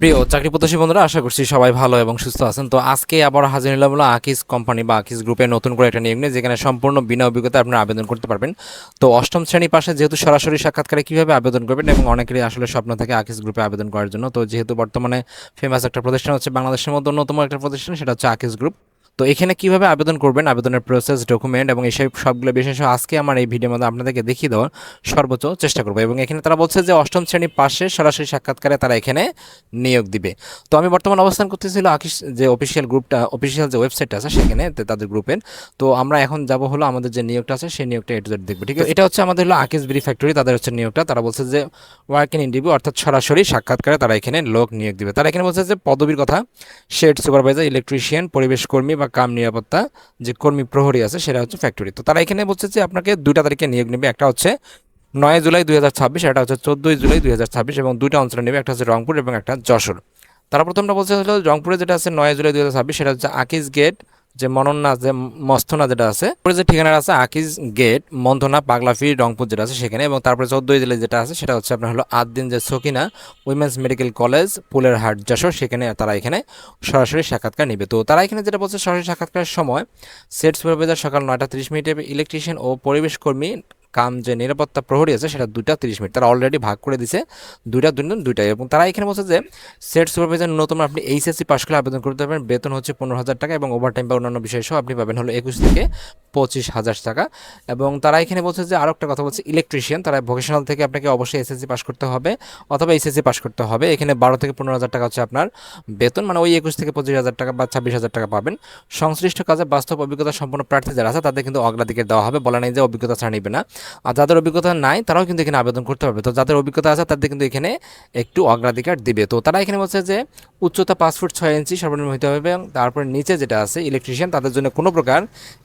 প্রিয় চাকরি প্রত্যাশী বন্ধুরা, আশা করছি সবাই ভালো এবং সুস্থ আছেন। তো আজকে আবার হাজির হলাম হলো আকিজ কোম্পানি বা আকিজ গ্রুপে নতুন করে একটা নিয়োগ নিয়ে, যেখানে সম্পূর্ণ বিনা অভিজ্ঞতা আপনারা আবেদন করতে পারবেন। তো অষ্টম শ্রেণী পাশে যেহেতু সরাসরি সাক্ষাৎকারে কীভাবে আবেদন করবেন, এবং অনেকেরই আসলে স্বপ্ন থাকে আকিজ গ্রুপে আবেদন করার জন্য। তো যেহেতু বর্তমানে ফেমাস একটা প্রতিষ্ঠান হচ্ছে বাংলাদেশের মধ্যে অন্যতম একটা প্রতিষ্ঠান, সেটা হচ্ছে আকিজ গ্রুপ। তো এখানে কিভাবে আবেদন করবেন, আবেদনের প্রসেস, ডকুমেন্ট এবং এইসব সবগুলো বিশেষ আজকে আমার এই ভিডিওর মধ্যে আপনাদেরকে দেখিয়ে দেওয়ার সর্বোচ্চ চেষ্টা করবো। এবং এখানে তারা বলছে যে অষ্টম শ্রেণী পাশে সরাসরি সাক্ষাৎকারে তারা এখানে নিয়োগ দিবে। তো আমি বর্তমান অবস্থান করতেছিল আকিস যে অফিসিয়াল গ্রুপটা, অফিসিয়াল যে ওয়েবসাইটটা আছে সেখানে তাদের গ্রুপের। তো আমরা এখন যাব হলো আমাদের যে নিয়োগটা আছে সেই নিয়োগটা এটু জেড দেখবো। ঠিক আছে, এটা হচ্ছে আমাদের হলো আকিস বিডি ফ্যাক্টরি, তাদের হচ্ছে নিয়োগটা। তারা বলছে যে ওয়ার্ক ইন ইন্টারভিউ, অর্থাৎ সরাসরি সাক্ষাৎকারে তারা এখানে লোক নিয়োগ দিবে। তারা এখানে বলছে যে পদবীর কথা শেড সুপারভাইজার, ইলেকট্রিশিয়ান, পরিবেশ কর্মী বা কাম নিরাপত্তা যে কর্মী প্রহরী আছে সেটা হচ্ছে ফ্যাক্টরি। তো তারা এখানে বলছে যে আপনাকে 2টা তারিখে নিয়োগ নেবে। একটা হচ্ছে 9 জুলাই 2026, এটা হচ্ছে 14 জুলাই 2026, এবং 2টা অঞ্চলে নেবে, একটা হচ্ছে রংপুর এবং একটা যশোর। তারা প্রথমটা বলছে হলো রংপুরে যেটা আছে 9 জুলাই 2026, সেটা হচ্ছে আকিজ গেট যে মনন্না যে মস্তনা যেটা আছে, তারপরে যে ঠিকানা আছে আকিজ গেট মন্থনা পাগলাফি রংপুর যেটা আছে সেখানে। এবং তারপরে 14 জুলাই যেটা আছে সেটা হচ্ছে আপনার হলো আদ্দিন যে সকিনা উইমেন্স মেডিকেল কলেজ পুলের হাট যশোর, সেখানে তারা এখানে সরাসরি সাক্ষাৎকার নেবে। তো তারা এখানে যেটা বলছে সরাসরি সাক্ষাৎকারের সময় সেট সুপারভাইজার সকাল 9টা 30 মিনিটে, ইলেকট্রিশিয়ান ও পরিবেশ কর্মী কাম যে নিরাপত্তা প্রহরী আছে সেটা 2টা 30 মিনিট। তারা অলরেডি ভাগ করে দিছে 2টাই। এবং তারা এখানে বলছে যে সেট সুপারভাইজার ন্যূনতম আপনি এইচএসসি পাশ করে আবেদন করতে পারবেন। বেতন হচ্ছে 15,000 টাকা, এবং ওভারটাইম বা অন্যান্য বিষয় সহ আপনি পাবেন হলো 21 থেকে 25,000 টাকা। এবং তারা এখানে বলছে যে আরও একটা কথা বলছে, ইলেকট্রিশিয়ান তারা ভোকেশনাল থেকে আপনাকে অবশ্যই এসএসসি পাশ করতে হবে অথবা এইচএসসি পাশ করতে হবে। এখানে 12 থেকে 15,000 টাকা হচ্ছে আপনার বেতন, মানে ওই 21 থেকে 25,000 টাকা বা 26,000 টাকা পাবেন। সংশ্লিষ্ট কাজে বাস্তব অভিজ্ঞতা সম্পন্ন প্রার্থী যারা আছে তাদের কিন্তু অগ্রাধিকার দেওয়া হবে, বলা নেই যে অভিজ্ঞতা ছাড়া নিবে না। আর যাদের অভিজ্ঞতা নাই তারাও কিন্তু এখানে আবেদন করতে পারবে। তো যাদের অভিজ্ঞতা আছে তাদের কিন্তু এখানে একটু অগ্রাধিকার দিবে। তো তারা এখানে বলছে যে উচ্চতা 5 ফুট 6 ইঞ্চি সর্বনিম্ন হতে হবে, এবং তারপরে নিচে যেটা আছে ইলেকট্রিশিয়ান, তাদের জন্য কোনো প্রকার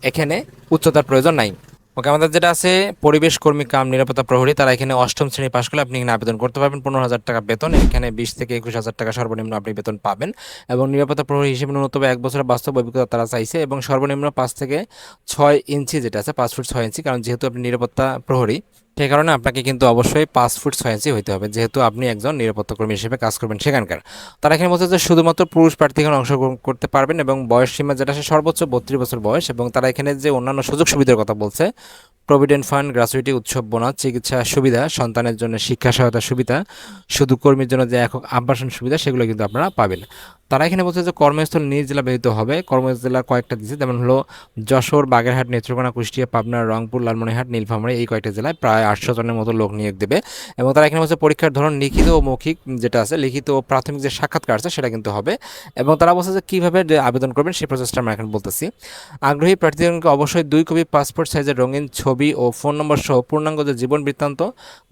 এখানে উচ্চতার প্রয়োজন নাই। ওকে, আমাদের যেটা আছে পরিবেশ কর্মী কাম নিরাপত্তা প্রহরী, তারা এখানে অষ্টম শ্রেণী পাশ করলে আপনি এখানে আবেদন করতে পারবেন। 15,000 টাকা বেতন, এখানে 20 থেকে 21,000 টাকা সর্বনিম্ন আপনি বেতন পাবেন। এবং নিরাপত্তা প্রহরী হিসেবে ন্যূনতম 1 বছরের বাস্তব অভিজ্ঞতা তারা চাইছে, এবং সর্বনিম্ন 5 থেকে 6 ইঞ্চি যেটা আছে 5 ফুট 6 ইঞ্চি, কারণ যেহেতু আপনি নিরাপত্তা প্রহরী সেই কারণে আপনাকে কিন্তু অবশ্যই 5 ফুট 6 ইঞ্চি হইতে হবে, যেহেতু আপনি একজন নিরাপত্তা কর্মী হিসেবে কাজ করবেন সেখানকার। তারা এখানে বলছে যে শুধুমাত্র পুরুষ প্রার্থী এখানে অংশগ্রহণ করতে পারবেন, এবং বয়স সীমা যেটা আছে সর্বোচ্চ 32 বছর বয়স। এবং তারা এখানে যে অন্যান্য সুযোগ সুবিধার কথা বলছে, প্রভিডেন্ট ফান্ড, গ্র্যাচুইটি, উৎসব বোনাস, চিকিৎসা সুবিধা, সন্তানের জন্য শিক্ষা সহায়তা সুবিধা, শুধু কর্মীর জন্য যে একক আবাসন সুবিধা সেগুলো কিন্তু আপনারা পাবেন। তারা এখানে বলছে যে কর্মস্থল নিজ জেলা ব্যতীত হবে। কর্মজেলা কয়েকটা দিচ্ছে, যেমন হলো যশোর, বাগেরহাট, নেত্রকোনা, কুষ্টিয়া, পাবনা, রংপুর, লালমনিরহাট, নীলফামারী, এই কয়েকটা জেলায় প্রায় 800 জনের মতো লোক নিয়োগ দেবে। এবং তারা এখানে বলছে পরীক্ষার ধরন লিখিত ও মৌখিক যেটা আছে, লিখিত ও প্রাথমিক যে সাক্ষাৎকার আছে সেটা কিন্তু হবে। এবং তারা বলছে যে কীভাবে আবেদন করবেন সেই প্রসেসটা আমরা এখন বলতেছি। আগ্রহী প্রার্থীদেরকে অবশ্যই 2 কপি পাসপোর্ট সাইজের রঙিন ছবি ও ফোন নম্বর সহ পূর্ণাঙ্গ যে জীবন বৃত্তান্ত,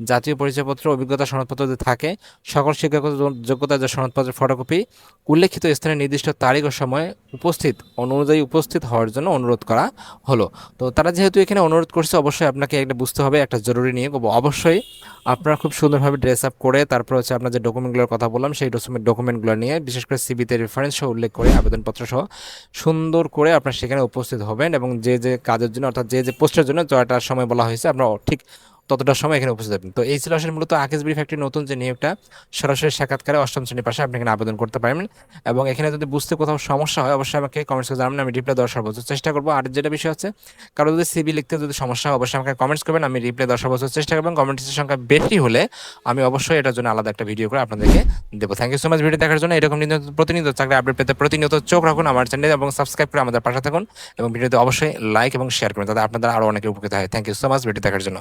জাতীয় পরিচয়পত্র, অভিজ্ঞতা সনদপত্র যে থাকে, সকল শিক্ষাগত যোগ্যতা যে সনদপত্রের ফটোকপি, উল্লেখিত স্থানে নির্দিষ্ট তারিখ ও সময়ে অনুযায়ী উপস্থিত হওয়ার জন্য অনুরোধ করা হলো। তো তারা যেহেতু এখানে অনুরোধ করছে, অবশ্যই আপনাকে একটা বুঝতে হবে একটা জরুরি নিয়োগ। অবশ্যই আপনারা খুব সুন্দরভাবে ড্রেস আপ করে, তারপর হচ্ছে আপনার যে ডকুমেন্টগুলোর কথা বললাম সেই ডকুমেন্টগুলো নিয়ে, বিশেষ করে সিবিতে রেফারেন্স সহ উল্লেখ করে, আবেদনপত্র সহ সুন্দর করে আপনার সেখানে উপস্থিত হবেন। এবং যে যে কাজের জন্য, অর্থাৎ যে যে পোস্টের জন্য জয়টার সময় বলা হয়েছে, আপনারা ঠিক ততটা সময় এখানে উপস্থিত থাকবেন। তো এই ছিল আসলে মূলত আকিজ বিডি ফ্যাক্টরি নতুন যে নিয়োগটা, সরাসরি সাক্ষাৎকারে অষ্টম শ্রেণীর পাশে আপনি এখানে আবেদন করতে পারবেন। এবং এখানে যদি বুঝতে কোথাও সমস্যা হয় অবশ্যই আমাকে কমেন্টস করে জানাবেন, আমি রিপ্লাই দেওয়ার সর্বোচ্চ চেষ্টা করবো। আর যেটা বিষয় হচ্ছে, কারো যদি সিবি লিখতে যদি সমস্যা হয় অবশ্যই আমাকে কমেন্টস করবেন, আমি রিপ্লাই দেওয়ার সর্বোচ্চ চেষ্টা করবেন। কমেন্টসের সংখ্যা বেশি হলে আমি অবশ্যই এটার জন্য আলাদা একটা ভিডিও করে আপনাদেরকে দেবো। Thank you so much video দেখার জন্য। এরকম প্রতিনিয়ত চাকরি আপডেট পেতে প্রতিনিয়ত চোখ রাখুন আমার চ্যানেলে, এবং সাবস্ক্রাইব করে আমাদের পাশে থাকুন, এবং ভিডিওতে অবশ্যই লাইক এবং শেয়ার করুন, তাতে আপনাদের আরও অনেকে উপকৃত হয়। Thank you so much video দেখার জন্য।